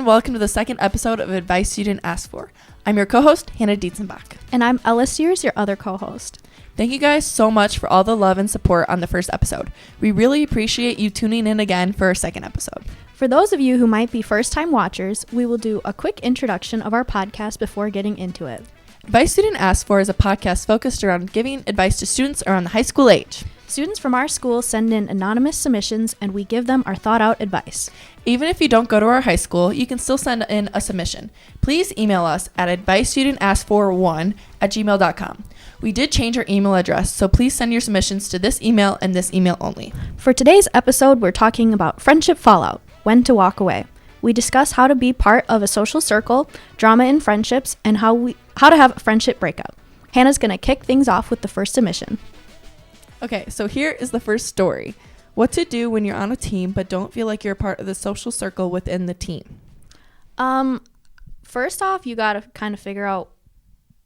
welcome to the second episode of Advice You Didn't Ask For. I'm your co-host, Hannah Dietzenbach. And I'm Ella Sears, your other co-host. Thank you guys so much for all the love and support on the first episode. We really appreciate you tuning in again for our second episode. For those of you who might be first-time watchers, we will do a quick introduction of our podcast before getting into it. Advice You Didn't Ask For is a podcast focused around giving advice to students around the high school age. Students from our school send in anonymous submissions, and we give them our thought-out advice. Even if you don't go to our high school, you can still send in a submission. Please email us at adviceyouDidn'tAskFor1@gmail.com. We did change our email address, so please send your submissions to this email and this email only. For today's episode, we're talking about friendship fallout, when to walk away. We discuss how to be part of a social circle, drama in friendships, and how to have a friendship breakup. Hannah's going to kick things off with the first submission. Okay, so here is the first story. What to do when you're on a team but don't feel like you're a part of the social circle within the team. First off, you got to kind of figure out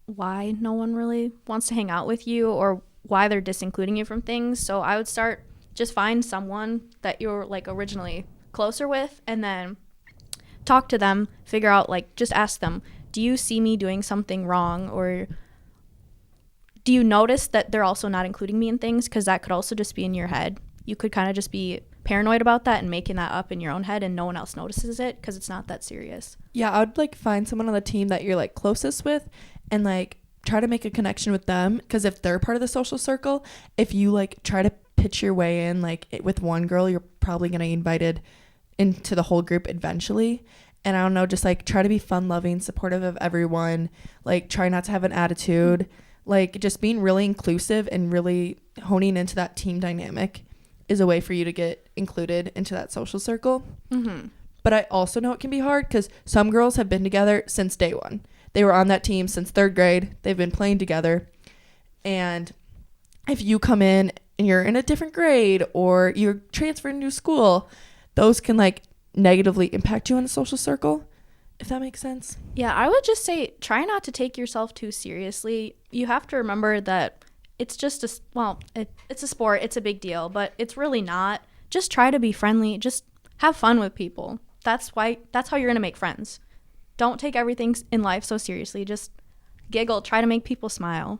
why no one really wants to hang out with you or why they're disincluding you from things. So I would start, just find someone that you're like originally closer with and then talk to them, figure out, like, just ask them, do you see me doing something wrong, or do you notice that they're also not including me in things? Because that could also just be in your head. You could kind of just be paranoid about that and making that up in your own head and no one else notices it because it's not that serious. Yeah, I would like find someone on the team that you're like closest with and like try to make a connection with them, because if they're part of the social circle, if you like try to pitch your way in like with one girl, you're probably going to get invited into the whole group eventually. And I don't know, just like try to be fun loving, supportive of everyone, like try not to have an attitude, like just being really inclusive and really honing into that team dynamic is a way for you to get included into that social circle. Mm-hmm. But I also know it can be hard because some girls have been together since day one. They were on that team since third grade. They've been playing together. And if you come in and you're in a different grade or you're transferring to school, those can like negatively impact you in a social circle, if that makes sense. Yeah, I would just say try not to take yourself too seriously. You have to remember that it's just it's a sport, it's a big deal, but it's really not. Just try to be friendly, just have fun with people. That's how you're going to make friends. Don't take everything in life so seriously. Just giggle, try to make people smile.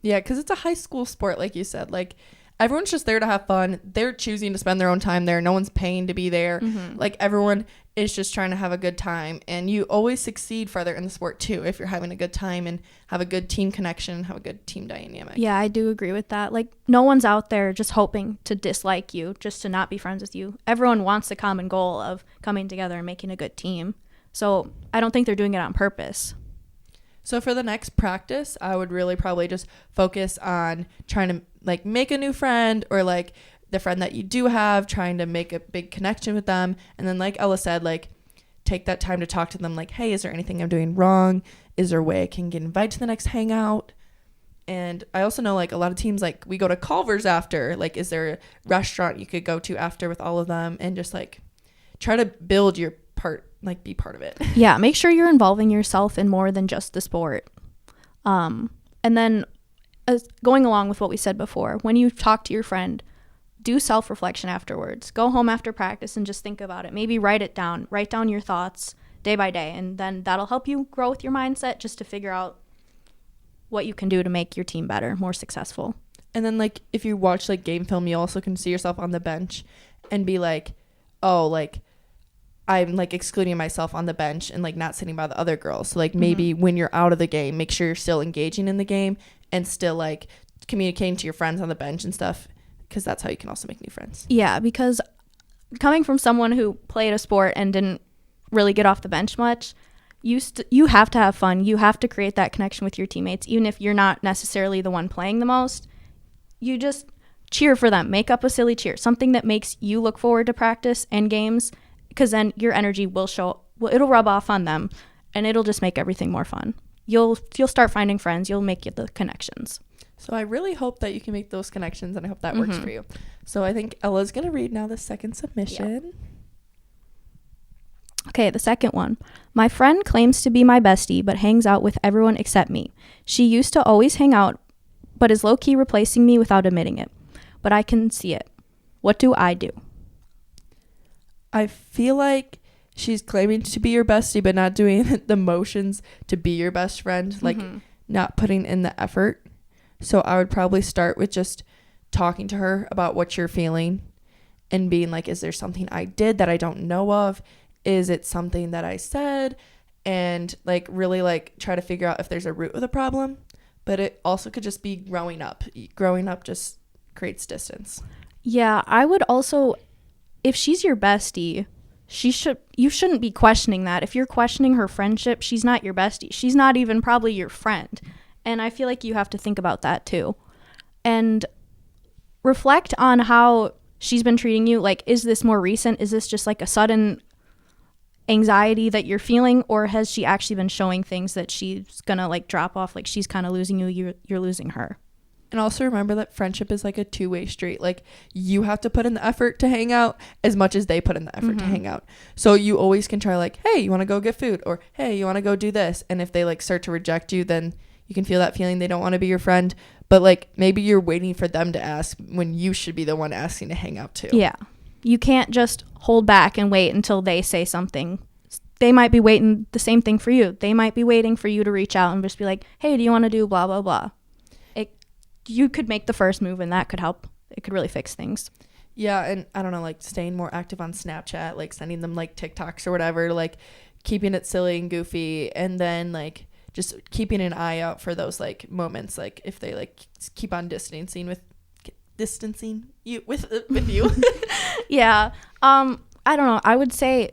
Yeah, because it's a high school sport, like you said. Like, everyone's just there to have fun. They're choosing to spend their own time there. No one's paying to be there. Mm-hmm. Like, everyone is just trying to have a good time. And you always succeed further in the sport, too, if you're having a good time and have a good team connection and have a good team dynamic. Yeah, I do agree with that. Like, no one's out there just hoping to dislike you, just to not be friends with you. Everyone wants the common goal of coming together and making a good team. So I don't think they're doing it on purpose. So for the next practice, I would really probably just focus on trying to like make a new friend, or like the friend that you do have, trying to make a big connection with them. And then like Ella said, like take that time to talk to them, like, hey, is there anything I'm doing wrong? Is there a way I can get invited to the next hangout? And I also know like a lot of teams, like we go to Culver's after, like is there a restaurant you could go to after with all of them, and just like try to build your part, like be part of it. Yeah, make sure you're involving yourself in more than just the sport. And then going along with what we said before, when you talk to your friend, do self-reflection afterwards. Go home after practice and just think about it. Maybe write it down. Write down your thoughts day by day, and then that'll help you grow with your mindset just to figure out what you can do to make your team better, more successful. And then like if you watch like game film, you also can see yourself on the bench and be like, oh, like I'm like excluding myself on the bench and like not sitting by the other girls. So like maybe when you're out of the game, make sure you're still engaging in the game and still like communicating to your friends on the bench and stuff, because that's how you can also make new friends. Yeah, because coming from someone who played a sport and didn't really get off the bench much, you have to have fun. You have to create that connection with your teammates, even if you're not necessarily the one playing the most. You just cheer for them. Make up a silly cheer, something that makes you look forward to practice and games, because then your energy will show. Well, it'll rub off on them, and it'll just make everything more fun. You'll start finding friends. You'll make the connections. So I really hope that you can make those connections, and I hope that works for you. So I think Ella's going to read now the second submission. Yep. Okay, the second one. My friend claims to be my bestie, but hangs out with everyone except me. She used to always hang out, but is low-key replacing me without admitting it. But I can see it. What do I do? I feel like she's claiming to be your bestie but not doing the motions to be your best friend, like not putting in the effort. So I would probably start with just talking to her about what you're feeling and being like, is there something I did that I don't know of? Is it something that I said? And like really like try to figure out if there's a root of the problem. But it also could just be growing up. Growing up just creates distance. Yeah, I would also, if she's your bestie, you shouldn't be questioning that. If you're questioning her friendship, she's not your bestie. She's not even probably your friend. And I feel like you have to think about that too. And reflect on how she's been treating you. Like, is this more recent? Is this just like a sudden anxiety that you're feeling, or has she actually been showing things that she's gonna like drop off, like she's kind of losing you, you're losing her? And also remember that friendship is like a two-way street. Like you have to put in the effort to hang out as much as they put in the effort to hang out. So you always can try like, hey, you want to go get food, or hey, you want to go do this. And if they like start to reject you, then you can feel that feeling they don't want to be your friend. But like maybe you're waiting for them to ask when you should be the one asking to hang out too. Yeah. You can't just hold back and wait until they say something. They might be waiting the same thing for you. They might be waiting for you to reach out and just be like, hey, do you want to do blah, blah, blah. You could make the first move and that could help. It could really fix things. Yeah, and I don't know, like staying more active on Snapchat, like sending them like TikToks or whatever, like keeping it silly and goofy, and then like just keeping an eye out for those like moments, like if they like keep on distancing you with you. Yeah. I don't know. I would say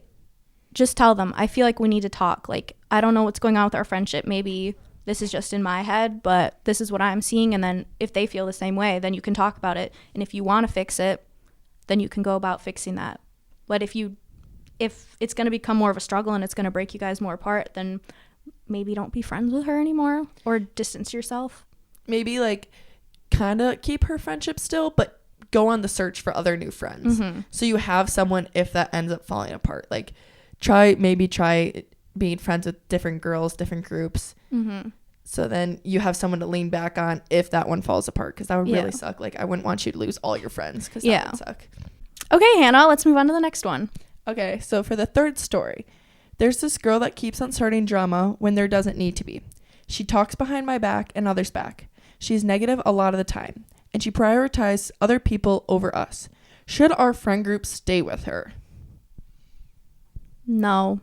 just tell them, I feel like we need to talk. Like, I don't know what's going on with our friendship. Maybe this is just in my head, but this is what I'm seeing. And then if they feel the same way, then you can talk about it. And if you want to fix it, then you can go about fixing that. But if it's going to become more of a struggle and it's going to break you guys more apart, then maybe don't be friends with her anymore or distance yourself. Maybe like kind of keep her friendship still, but go on the search for other new friends. So you have someone if that ends up falling apart. Like try being friends with different girls, different groups. So then you have someone to lean back on if that one falls apart, because that would really suck. Like I wouldn't want you to lose all your friends, because that would suck. Okay, Hannah, let's move on to the next one. Okay, so for the third story, there's this girl that keeps on starting drama when there doesn't need to be. She talks behind my back and others' back. She's negative a lot of the time, and she prioritizes other people over us. Should our friend group stay with her? No.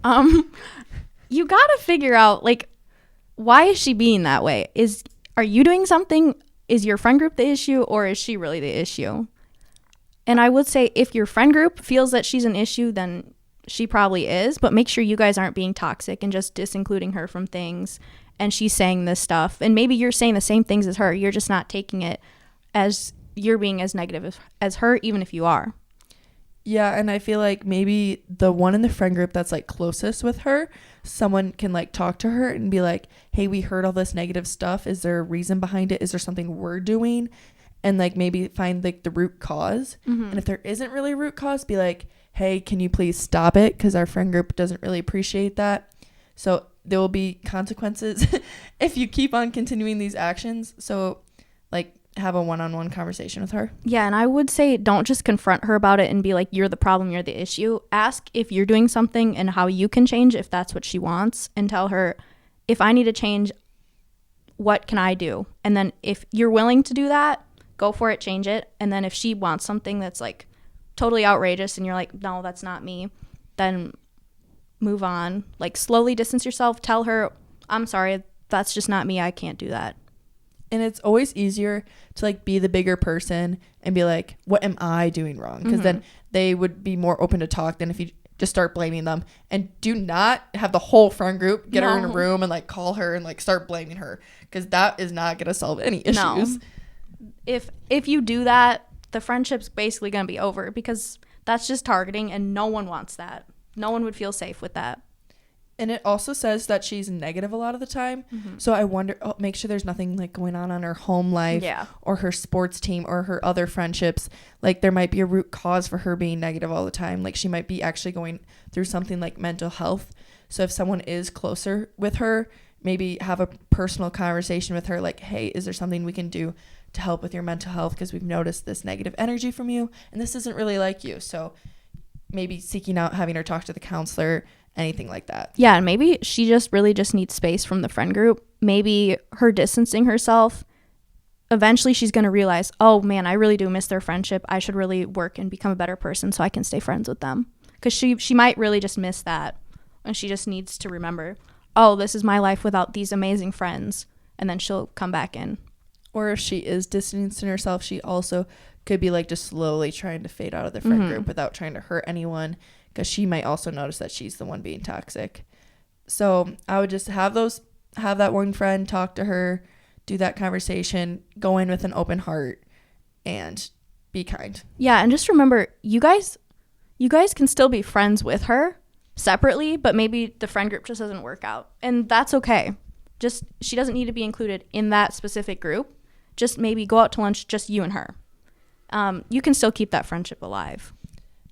You gotta figure out, like, why is she being that way? Are you doing something? Is your friend group the issue, or is she really the issue? And I would say if your friend group feels that she's an issue, then she probably is, but make sure you guys aren't being toxic and just disincluding her from things, and she's saying this stuff, and maybe you're saying the same things as her. You're just not taking it as you're being as negative as her, even if you are. Yeah, and I feel like maybe the one in the friend group that's like closest with her, someone can like talk to her and be like, hey, we heard all this negative stuff. Is there a reason behind it? Is there something we're doing? And like maybe find like the root cause. And if there isn't really a root cause, be like, hey, can you please stop it? Because our friend group doesn't really appreciate that. So there will be consequences if you keep on continuing these actions. So like have a one-on-one conversation with her. Yeah, and I would say don't just confront her about it and be like, you're the problem, you're the issue. Ask if you're doing something and how you can change if that's what she wants, and tell her, if I need to change, what can I do? And then if you're willing to do that, go for it, change it. And then if she wants something that's like totally outrageous and you're like, no, that's not me, then move on. Like slowly distance yourself. Tell her, I'm sorry, that's just not me. I can't do that. And it's always easier to like be the bigger person and be like, what am I doing wrong? Because then they would be more open to talk than if you just start blaming them. And do not have the whole friend group get her in a room and like call her and like start blaming her, because that is not going to solve any issues. No. If you do that, the friendship's basically going to be over, because that's just targeting, and no one wants that. No one would feel safe with that. And it also says that she's negative a lot of the time. So I wonder, make sure there's nothing like going on her home life or her sports team or her other friendships. Like there might be a root cause for her being negative all the time. Like she might be actually going through something like mental health. So if someone is closer with her, maybe have a personal conversation with her. Like, hey, is there something we can do to help with your mental health? Because we've noticed this negative energy from you, and this isn't really like you. So maybe seeking out having her talk to the counselor, anything like that. Yeah, and maybe she just really just needs space from the friend group. Maybe her distancing herself, eventually she's going to realize, oh man, I really do miss their friendship. I should really work and become a better person so I can stay friends with them. Because she might really just miss that. And she just needs to remember, oh, this is my life without these amazing friends. And then she'll come back in. Or if she is distancing herself, she also could be like just slowly trying to fade out of the friend group without trying to hurt anyone, because she might also notice that she's the one being toxic. So I would just have that one friend, talk to her, do that conversation, go in with an open heart, and be kind. Yeah, and just remember, you guys can still be friends with her separately, but maybe the friend group just doesn't work out. And that's okay. Just, she doesn't need to be included in that specific group. Just maybe go out to lunch, just you and her. You can still keep that friendship alive.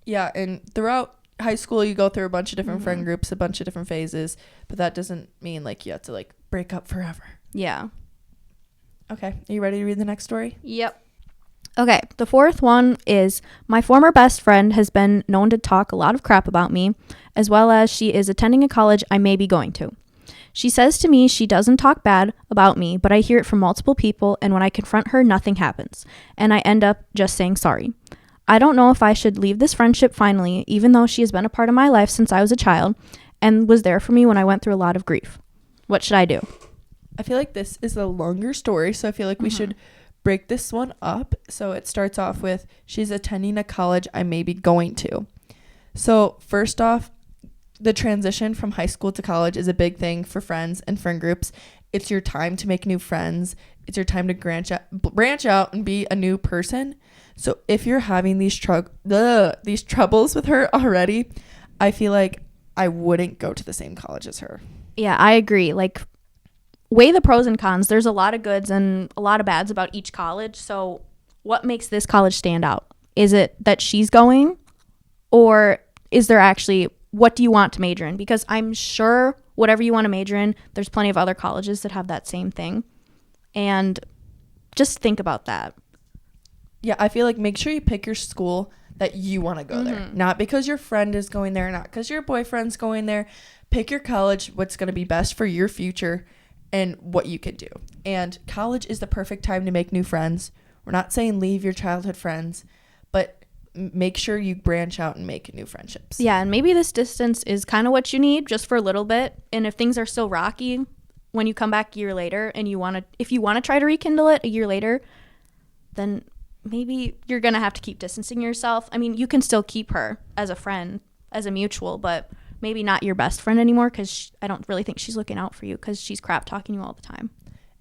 Yeah, and throughout high school, you go through a bunch of different friend groups, a bunch of different phases, but that doesn't mean like you have to like break up forever. Yeah. Okay, are you ready to read the next story? Yep. Okay, the fourth one is, my former best friend has been known to talk a lot of crap about me, as well as she is attending a college I may be going to. She says to me she doesn't talk bad about me, but I hear it from multiple people, and when I confront her, nothing happens, and I end up just saying sorry. I don't know if I should leave this friendship finally, even though she has been a part of my life since I was a child and was there for me when I went through a lot of grief. What should I do? I feel like this is a longer story, so I feel like we should break this one up. So it starts off with, she's attending a college I may be going to. So first off, the transition from high school to college is a big thing for friends and friend groups. It's your time to make new friends. It's your time to branch out and be a new person. So if you're having these troubles with her already, I feel like I wouldn't go to the same college as her. Yeah, I agree. Like, weigh the pros and cons. There's a lot of goods and a lot of bads about each college. So what makes this college stand out? Is it that she's going, or is there actually, what do you want to major in? Because I'm sure whatever you want to major in, there's plenty of other colleges that have that same thing. And just think about that. Yeah, I feel like make sure you pick your school that you want to go there. Not because your friend is going there, not because your boyfriend's going there. Pick your college, what's going to be best for your future and what you can do. And college is the perfect time to make new friends. We're not saying leave your childhood friends, but make sure you branch out and make new friendships. Yeah, and maybe this distance is kind of what you need just for a little bit. And if things are still rocky when you come back a year later and if you want to try to rekindle it a year later, then maybe you're going to have to keep distancing yourself. I mean, you can still keep her as a friend, as a mutual, but maybe not your best friend anymore, because I don't really think she's looking out for you, because she's crap talking you all the time.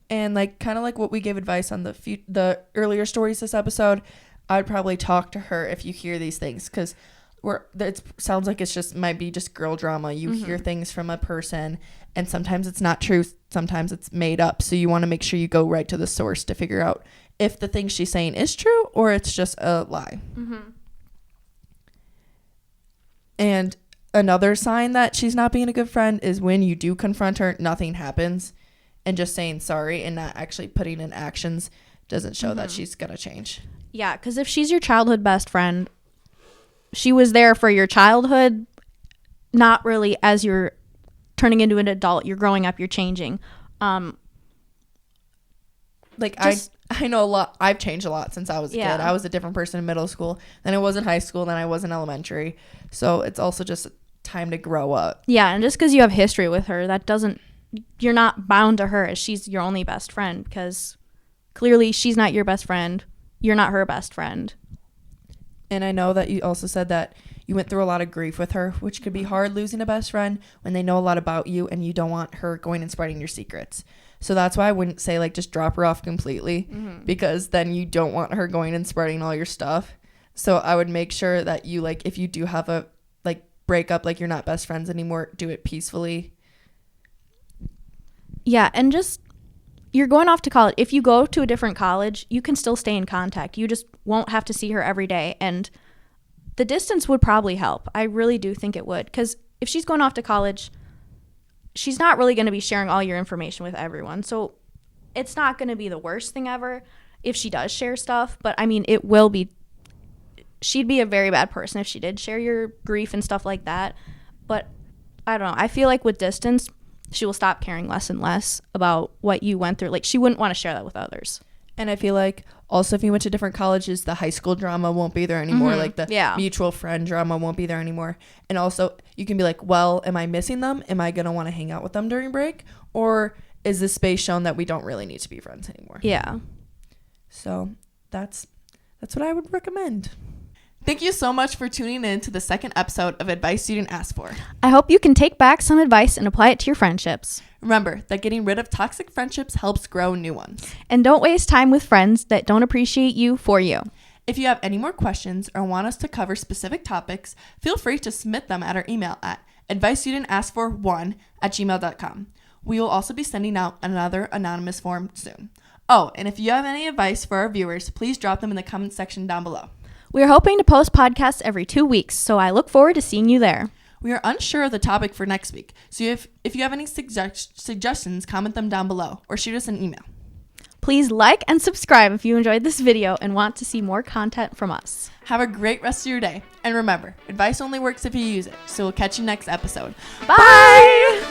And like kind of like what we gave advice on the earlier stories this episode, I'd probably talk to her if you hear these things, because it sounds like it's just might be just girl drama. You hear things from a person and sometimes it's not true, sometimes it's made up. So you want to make sure you go right to the source to figure out if the thing she's saying is true or it's just a lie. And another sign that she's not being a good friend is when you do confront her, nothing happens, and just saying sorry and not actually putting in actions doesn't show that she's going to change. Yeah, because if she's your childhood best friend, she was there for your childhood, not really as you're turning into an adult, you're growing up, you're changing. I know a lot. I've changed a lot since I was a kid. I was a different person in middle school than I was in high school, than I was in elementary. So it's also just time to grow up. Yeah, and just because you have history with her, you're not bound to her as she's your only best friend, because clearly she's not your best friend. You're not her best friend. And I know that you also said that you went through a lot of grief with her, which could be hard, losing a best friend when they know a lot about you and you don't want her going and spreading your secrets. So that's why I wouldn't say like just drop her off completely, because then you don't want her going and spreading all your stuff. So I would make sure that you, like, if you do have a like breakup, like you're not best friends anymore, do it peacefully. Yeah, and just, you're going off to college. If you go to a different college, you can still stay in contact. You just won't have to see her every day. And the distance would probably help. I really do think it would. Because if she's going off to college, she's not really going to be sharing all your information with everyone. So it's not going to be the worst thing ever if she does share stuff. But I mean, it will be she'd be a very bad person if she did share your grief and stuff like that. But I don't know. I feel like with distance, she will stop caring less and less about what you went through. Like, she wouldn't want to share that with others. And I feel like also if you went to different colleges, the high school drama won't be there anymore. Like the mutual friend drama won't be there anymore. And also you can be like, well, am I missing them? Am I going to want to hang out with them during break? Or is this space shown that we don't really need to be friends anymore? Yeah. So that's what I would recommend. Thank you so much for tuning in to the second episode of Advice You Didn't Ask For. I hope you can take back some advice and apply it to your friendships. Remember that getting rid of toxic friendships helps grow new ones. And don't waste time with friends that don't appreciate you for you. If you have any more questions or want us to cover specific topics, feel free to submit them at our email at adviceyouldidn'taskfor1@gmail.com. We will also be sending out another anonymous form soon. Oh, and if you have any advice for our viewers, please drop them in the comment section down below. We are hoping to post podcasts every 2 weeks, so I look forward to seeing you there. We are unsure of the topic for next week, so if you have any suggestions, comment them down below or shoot us an email. Please like and subscribe if you enjoyed this video and want to see more content from us. Have a great rest of your day. And remember, advice only works if you use it, so we'll catch you next episode. Bye!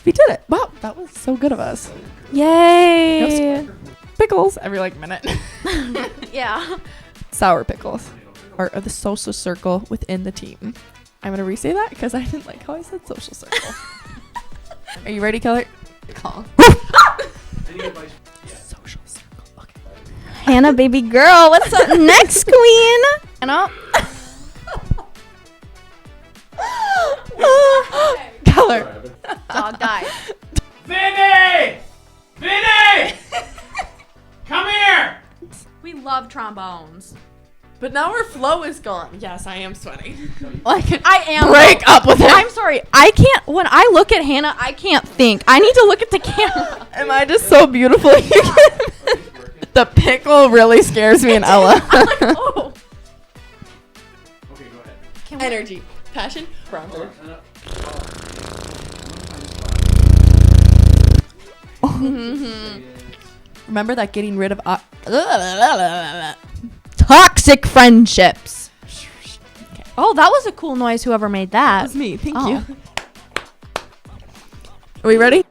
We did it. Wow, that was so good of us. Yay! Pickles every minute. Yeah. Sour pickles. Part of the social circle within the team. I'm going to re-say that because I didn't like how I said social circle. Are you ready, Keller? Call. Social circle. Okay. Hannah, baby girl, what's up next, queen? And Keller. dog died. Vinny! Vinny! Come here! We love trombones. But now our flow is gone. Yes, I am sweating. I am. Break up with it. I'm sorry. I can't. When I look at Hannah, I can't think. I need to look at the camera. Am I just so beautiful? The pickle really scares me and Ella. I'm like, oh. Okay, go ahead. Energy, passion, pronto. Remember that getting rid of Toxic friendships. Okay. Oh, that was a cool noise, whoever made that. That was me. Thank Oh. you. Are we ready?